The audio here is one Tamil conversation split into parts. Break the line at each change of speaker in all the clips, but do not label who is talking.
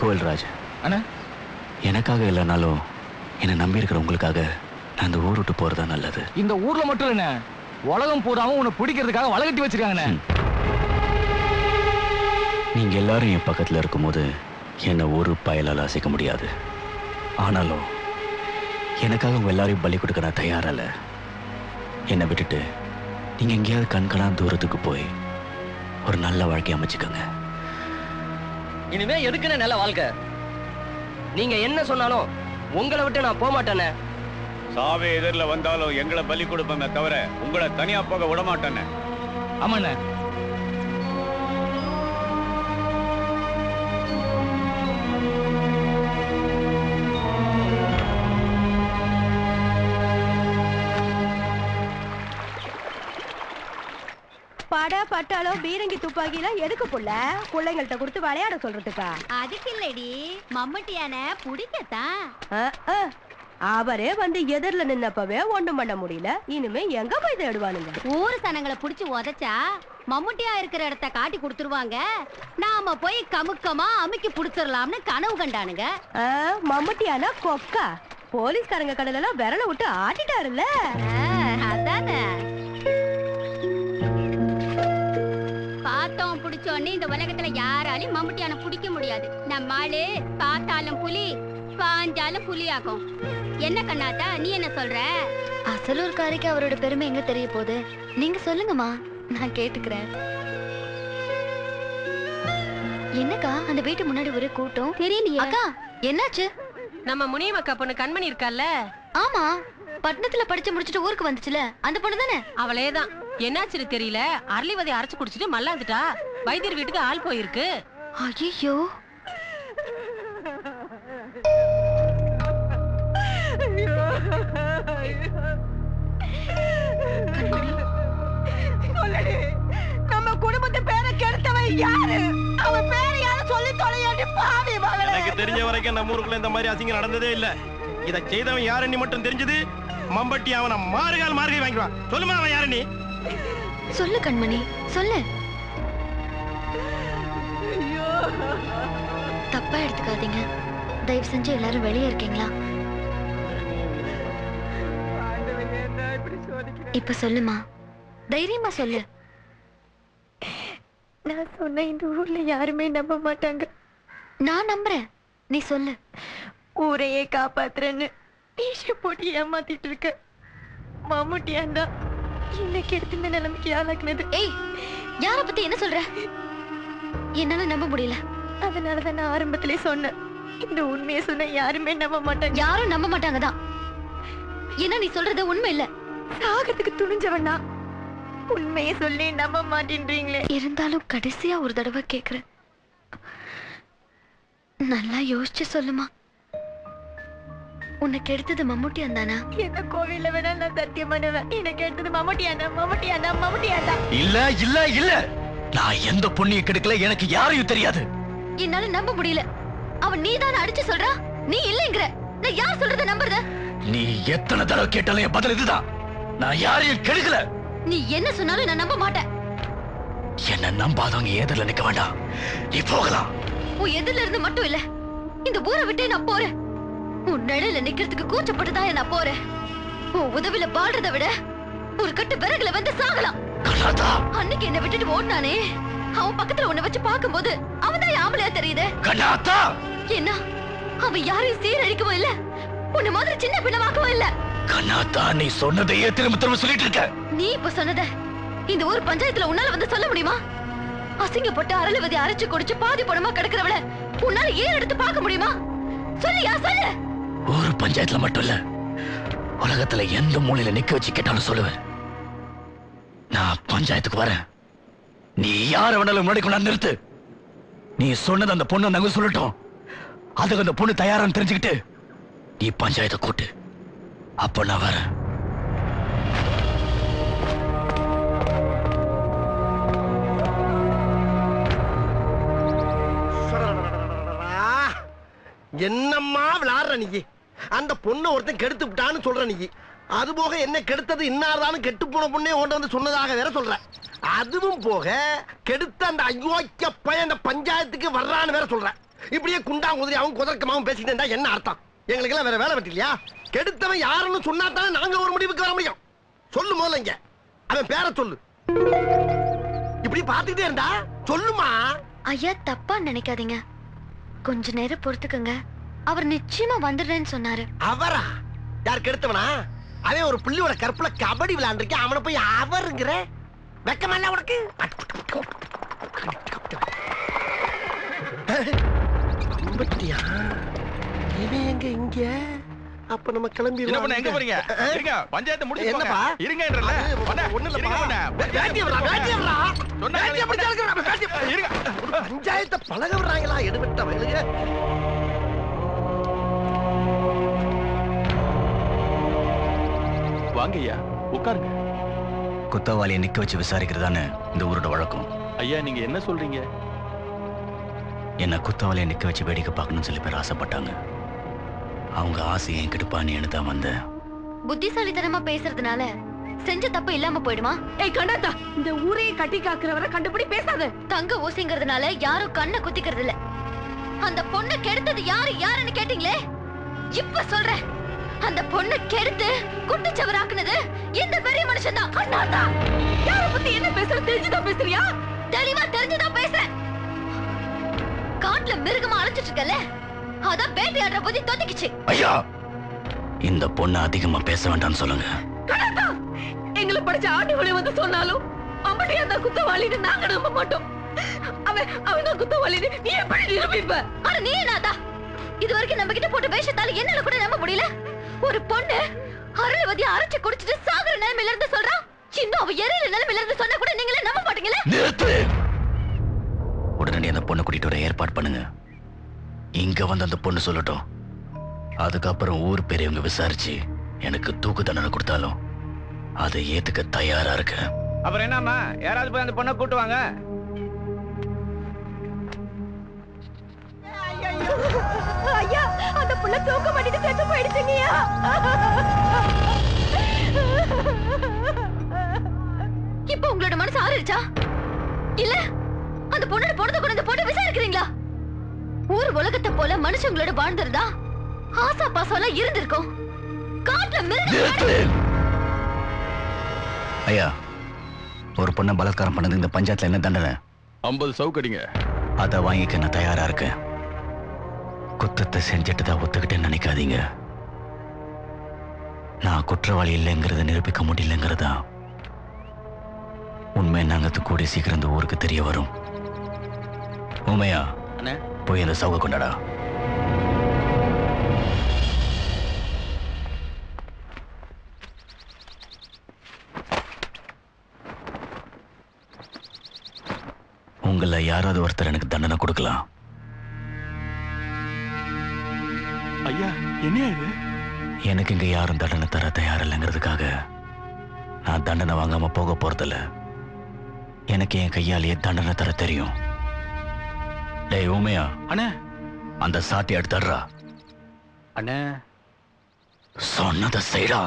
கோவில்ராஜ் அண்ணா, எனக்காக இல்லைனாலும் என்னை நம்பி இருக்கிற உங்களுக்காக நான் இந்த ஊர் விட்டு போறதா நல்லது.
இந்த ஊர்ல மட்டும் இல்ல, உலகம் பூராவும் உன்னை பிடிக்கிறதுக்காக வளகட்டி வச்சிருக்காங்க.
நீங்க எல்லாரும் என் பக்கத்துல இருக்கும்போது என்னை ஒரு பயலால் அசைக்க முடியாது. ஆனாலும் எனக்காக உங்க எல்லாரையும் பலி கொடுக்க நான் தயாரில்ல. என்னை விட்டுட்டு நீங்க எங்கேயாவது கண்கணா தூரத்துக்கு போய் ஒரு நல்ல வாழ்க்கை அமைச்சுக்கோங்க.
இனிமே எதுக்குன்னு நல்ல வாழ்க்கை? நீங்க என்ன சொன்னாலும் உங்களை விட்டு நான் போக மாட்டேனே.
சாவே எதிரில் வந்தாலும் எங்களை பலி கொடுப்பேன் தவிர உங்களை தனியா போக விட மாட்டேன்னு.
ஆமாண்ணே.
பட பட்டாளோ பீரங்கி துப்பாக்கில எதுக்கு புள்ள பிள்ளைங்கள்ட்ட கொடுத்து விளையாட சொல்றதுக்கா?
அதுக்கு இல்லடி, மம்மட்டியான புடிக்கத்தான்.
அவரே வந்து எதிரில நின்னப்பவே ஒண்ணும் பண்ண முடியல. இனிமே எங்க போய் தேடுவானுங்க?
ஊரு சனங்களை புடிச்சு உதச்சா மம்முட்டியா இருக்கிற இடத்த காட்டி கொடுத்துருவாங்க. நாம போய் கமுக்கமா அமுக்கி புடிச்சிடலாம்னு கனவு கண்டானுங்க.
மம்முட்டியானா கொக்கா? போலீஸ்காரங்க கடல எல்லாம் விரல விட்டு ஆட்டிட்டாருல்ல.
அதானே பார்த்தோம் புடிச்சோன்னு இந்த உலகத்துல யாராலையும் மம்முட்டியான பிடிக்க முடியாது. நம்ம ஆளு பார்த்தாலும் புலி, பாஞ்சாலும் புலியாகும். என்ன கண்ணாத்தா, நீ என்ன சொல்ற?
அசலூர்காரிக்கு அவரோட பெருமை எங்க தெரிய போகுது? நீங்க சொல்லுங்கம்மா, நான் கேட்டுக்கிறேன். என்னக்கா அந்த வீட்டு முன்னாடி ஒரே கூட்டம்?
தெரியலையே
அக்கா, என்னாச்சு?
நம்ம முனியம் அக்கா பொண்ணு கண்மணி இருக்கால?
ஆமா, பட்டணத்துல படிச்சு முடிச்சிட்டு ஊருக்கு வந்துச்சுல, அந்த பொண்ணு தானே?
அவளேதான். என்னாச்சு தெரியல, அரளிவதை அரைச்சு குடிச்சிட்டு மல்லாந்துட்டா. வைத்தியர் வீட்டுக்கு ஆள் போயிருக்கு.
ஐயோ,
நம்ம குடும்பத்து பேரை கெடுத்தவன் யாரு? அவன் பேரை யாரும் சொல்லி தொலையாட்டி பாவி மகளே.
எனக்கு தெரிஞ்ச வரைக்கும் நம்ம ஊருக்குள்ள இந்த மாதிரி அசிங்கம் நடந்ததே இல்ல. இதை செய்தவன் யாருன்னு மட்டும் தெரிஞ்சது. மம்பட்டி அவனை மாறுகால் மார்கை வாங்கிடுவான். சொல்லுமா அவன் யாரு? நீ
சொல்லு கண்மணி, சொல்லு. தப்பா எடுத்துக்காதீங்க. தயவு செஞ்சு எல்லாரும் வெளியே இருக்கீங்களா? இப்ப சொல்லுமா, தைரியமா சொல்லு.
நான் சொன்ன இந்த ஊர்ல யாருமே நம்ப மாட்டாங்க.
நான் நம்புறேன், நீ சொல்லு.
ஊரையே காப்பாத்துறேன்னு டீஷர்ட் போட்டு ஏமாத்திட்டு இருக்க மம்முட்டியான் தான் இன்னைக்கு எடுத்து இந்த நிலைமைக்கு ஆளாக்குனது.
ஏய், யார பத்தி என்ன சொல்ற? என்னால நம்ப முடியல.
அதனாலதான் நான் ஆரம்பத்திலே சொன்னேன், இந்த உண்மையை சொன்ன யாருமே நம்ப மாட்டாங்க.
யாரும் நம்ப மாட்டாங்க தான். என்ன நீ சொல்றது உண்மை இல்ல.
சாகத்துக்கு துணிஞ்சவனா உண்மையை சொல்லி நம்ப மாட்டேன்றீங்களே.
இருந்தாலும் கடைசியா ஒரு தடவை கேக்குறேன், நல்லா யோசிச்சு சொல்லுமா. உனக்கு எடுத்தது மம்முட்டியான் தானா?
எந்த கோவில்ல வேணா நான் சத்தியம் பண்ணுவேன், எனக்கு எடுத்தது மம்முட்டியான் தான், மம்முட்டியான் தான், மம்முட்டியான் தான்.
இல்ல இல்ல இல்ல, நான் எந்த பொண்ணையும் கெடுக்கல. எனக்கு யாரையும் தெரியாது.
என்னால நம்ப முடியல. அவன் நீதான் அடிச்சு சொல்றா, நீ இல்லைங்கிற. நான் யார் சொல்றத நம்புறது?
நீ எத்தனை தடவை கேட்டாலும் என் பதில் இதுதான். நான் யாரையும் கெடுக்கல.
நீ என்ன சொன்னாலும் நான் நம்ப மாட்டேன்.
என்ன நம்பாதவங்க எதிரில் நிக்க வேண்டாம். நீ போகலாம்.
உன் எதிரில இருந்து மட்டும் இல்ல, இந்த ஊரை விட்டே நான் போறேன். உன் நிழல நிக்கிறதுக்கு கூச்சப்பட்டுதான் நான் போறேன். உன் உதவில பாடுறத விட ஒரு கட்டு விறகுல வந்து சாகலாம். அன்னைக்கு என்ன விட்டுட்டு ஓடினானே, அவன் பக்கத்துல உன்னை வச்சு பார்க்கும்போது அவன் தான் ஆம்பளையா தெரியுது. என்ன அவன் யாரையும் சீரழிக்கவும் இல்ல, உன்ன மாதிரி சின்ன பின்னமாக்கவும் இல்ல.
கண்ணாத்தா, நீ சொன்னதையே திரும்ப திரும்ப சொல்லிட்டு இருக்க.
நீ இப்ப சொன்னத இந்த ஊர் பஞ்சாயத்துல உன்னால வந்து சொல்ல முடியுமா? அசிங்கப்பட்டு அரளிவதி அரைச்சு குடிச்சு பாதி பணமா கிடக்கிறவள உன்னால ஏன் எடுத்து பார்க்க முடியுமா? சொல்லியா சொல்லு.
ஒரு பஞ்சாயத்துல மட்டும் இல்ல, உலகத்துல எந்த மூலையில நிக்க வச்சு கேட்டாலும் சொல்லுவேன். நான் பஞ்சாயத்துக்கு வரேன். நீ யார வேணாலும் முன்னாடி கொண்டு நிறுத்து. நீ சொன்னது அந்த பொண்ணு நாங்க சொல்லட்டும். அதுக்கு அந்த பொண்ணு தயாரான்னு தெரிஞ்சுக்கிட்டு நீ பஞ்சாயத்தை கூட்டு. அப்ப நான் வரேன்.
என்னம்மா விளையாடுற நீ? அந்த பொண்ணை ஒருத்தன் கெடுத்து விட்டான்னு சொல்ற நீ? அது போக என்ன கெடுத்தது இன்னார்தான் கெட்டு போன பொண்ணே ஓண்டு வந்து சொன்னதாக வேற சொல்ற. அதுவும் போக கெடுத்த அந்த அயோக்கிய பையன் அந்த பஞ்சாயத்துக்கு வர்றான்னு வேற சொல்ற. இப்படியே குண்டாங்குதிரியாவும் குதர்க்கமாவும் பேசிட்டு இருந்தா என்ன அர்த்தம்? எங்களுக்கு எல்லாம் வேற வேலை வெட்டி இல்லையா? கெடுத்தவன் யாருன்னு சொன்னா தானே நாங்க ஒரு முடிவுக்கு வர முடியும். சொல்லு முதல்ல இங்க அவன் பேரை சொல்லு. இப்படி பாத்துக்கிட்டே இருந்தா சொல்லுமா.
ஐயா தப்பா நினைக்காதீங்க, கொஞ்ச நேரம் பொறுத்துக்குங்க. அவர் நிச்சயமா வந்துடுறேன்னு சொன்னாரு.
அவரா? யார் கெடுத்தவனா? அவன் ஒரு புள்ளியோட கற்புல கபடி விளையாண்டுருக்கேன், அவனை போய் அவருங்கிற வெக்கமல்ல உனக்கு? இவன் எங்க இங்க? அப்ப நம்ம கிளம்பி
என்ன பண்ண? எங்க போறீங்க? இருங்க, பஞ்சாயத்து முடிச்சு
என்னப்பா?
இருங்கன்றல.
ஒண்ணு இல்லப்பா. பஞ்சாயத்தை பழக விடுறாங்களா எடுபட்ட வயலுங்க?
வாங்க ஐயா, உட்காருங்க.
குத்தவாளியை நிக்க வச்சு விசாரிக்கிறதானு இந்த ஊரோட வழக்கம்.
ஐயா நீங்க என்ன சொல்றீங்க?
என்ன குத்தவாளியை நிக்க வச்சு வேடிக்கை பார்க்கணும்னு சொல்லி பேர் ஆசைப்பட்டாங்க. அவங்க ஆசையை கெடுப்பான்னு தான் வந்தேன்.
புத்திசாலித்தனமா பேசுறதுனால செஞ்ச தப்பு இல்லாம போயிடுமா?
ஏய் கண்டாத்தா, இந்த ஊரையே கட்டி காக்குறவரை கண்டுபிடி பேசாத.
தங்க ஊசிங்கிறதுனால யாரும் கண்ணை குத்திக்கிறது இல்ல. அந்த பொண்ணை கெடுத்தது யாருன்னு கேட்டீங்களே, இப்ப சொல்றேன். அந்த பொண்ணை கெடுத்து குட்டிச்சவராக்குனது இந்த பெரிய மனுஷன் தான். கண்டாத்தா,
யாரை பத்தி என்ன பேசுற தெரிஞ்சுதான் பேசுறியா?
தெளிவா தெரிஞ்சுதான் பேசுறேன். காட்டுல மிருகமா அழைச்சிட்டு இருக்கல, அதான் வேட்டையாடுற புத்தி தொத்திக்குச்சு.
ஐயா, இந்த பொண்ணு அதிகமா பேச வேண்டாம்னு சொல்லுங்க.
கண்டாத்தா, எங்களை படிச்ச ஆண்டுகளை வந்து சொன்னாலும் அம்பட்டியா தான் குத்தவாளின்னு நாங்க நம்ப மாட்டோம். அவன் தான் குத்தவாளின்னு நீ எப்படி நிரூபிப்ப?
ஆனா நீ என்னதா இது வரைக்கும் நம்ம கிட்ட போட்ட வேஷத்தால என்னால கூட நம்ப முடியல. ஒரு பொண்ணு அரளவதி அரைச்சு குடிச்சிட்டு சாகுற நிலைமையில இருந்து சொல்றா. இன்னும் அவ எரியிற நிலைமையில இருந்து சொன்னா கூட நீங்களே நம்ப மாட்டீங்களே.
நிறுத்து. உடனே அந்த பொண்ணை கூட்டிட்டு வர ஏற்பாடு பண்ணுங்க. இங்க வந்து அந்த பொண்ணு சொல்லட்டும். அதுக்கப்புறம் ஊர் பெரியவங்க விசாரிச்சு எனக்கு தூக்கு தண்டனை கொடுத்தாலும் அதை ஏத்துக்க தயாரா இருக்கு.
அப்புறம் என்னம்மா, யாராவது போய் அந்த பொண்ணை கூட்டு வாங்க.
ஐயா, அந்த புள்ள தூக்க மாட்டிட்டு செத்து போயிடுச்சுங்கய்யா.
இப்ப உங்களோட மனசு ஆறிடுச்சா? இல்ல அந்த பொண்ணோட பொண்ணை கொண்டு போட்டு விசாரிக்கிறீங்களா? ஊர் உலகத்தை போல மனுஷங்களோட வாழ்ந்திருந்தா ஆசா பாசம் இருந்திருக்கும். காட்டுல மிருகம்.
ஐயா, ஒரு பொண்ணை பலாத்காரம் பண்ணது இந்த பஞ்சாயத்துல என்ன தண்டனை?
50 சவுக்கடிங்க.
அதை வாங்கிக்க நான் தயாரா இருக்கேன். குத்தத்தை செஞ்சுட்டு தான் ஒத்துக்கிட்டேன்னு நினைக்காதீங்க. நான் குற்றவாளி இல்லைங்கிறத நிரூபிக்க முடியலங்கிறதா உண்மை. நாங்க கூடிய சீக்கிரம் இந்த ஊருக்கு தெரிய வரும். உண்மையா போய் அந்த சவுக கொண்டாடா. உங்கள யாராவது ஒருத்தர் எனக்கு தண்டனை கொடுக்கலாம்.
ஐயா என்ன இது?
எனக்கு இங்க யாரும் தண்டனை தர தயார் இல்லைங்கிறதுக்காக நான் தண்டனை வாங்காம போக போறதில்ல. எனக்கு என் கையாலேயே தண்டனை தர தெரியும். டேய் உண்மையா
அண்ணே,
அந்த சாட்டி எடுத்துடுறா.
அண்ணே
சொன்னதை செய்டா.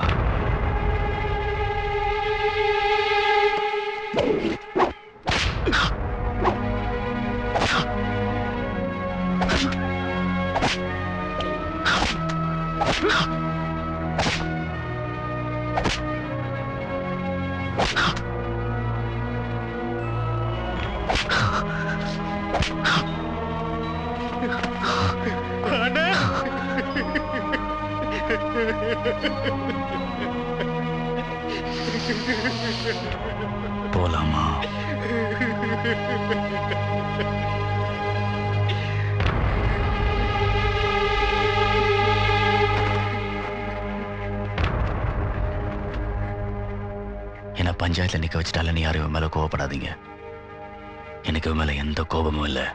போலாமா? என்ன பஞ்சாயத்துல நிக்க வச்சுட்டால நீ யாரும் மேல கோவப்படாதீங்க. எனக்கு மேல எந்த கோபமும் இல்லை.